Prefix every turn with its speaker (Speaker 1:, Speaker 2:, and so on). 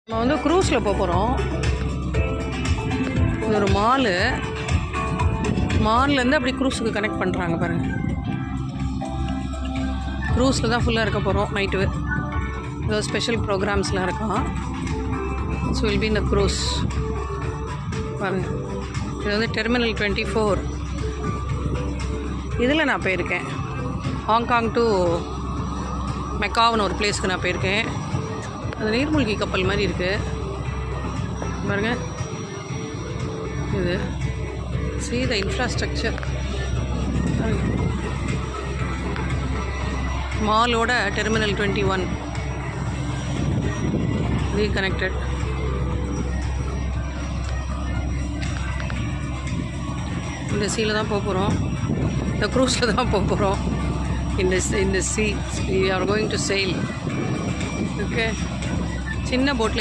Speaker 1: நம்ம வந்து க்ரூஸில் போகிறோம். இது ஒரு மால்லேருந்து அப்படி க்ரூஸுக்கு கனெக்ட் பண்ணுறாங்க பாருங்கள். க்ரூஸில் தான் ஃபுல்லாக இருக்க போகிறோம் நைட்டு. ஏதோ ஸ்பெஷல் ப்ரோக்ராம்ஸ்லாம் இருக்கான். ஸோ வில் பி இந்த க்ரூஸ் பாருங்கள். இது வந்து டெர்மினல் 24. இதில் நான் போயிருக்கேன். ஹாங்காங் டு மெக்காவ்னு ஒரு பிளேஸ்க்கு நான் போயிருக்கேன். அது நீர்மூழ்கி கப்பல் மாதிரி இருக்குது பாருங்க. இது see the infrastructure. மாலோட டெர்மினல் 21 ரீகனெக்டட். இந்த சீல தான் போக போகிறோம். இந்த க்ரூஸில் தான் போக போகிறோம். இந்த sea we are going to sail. Okay, சின்ன போட்லேயே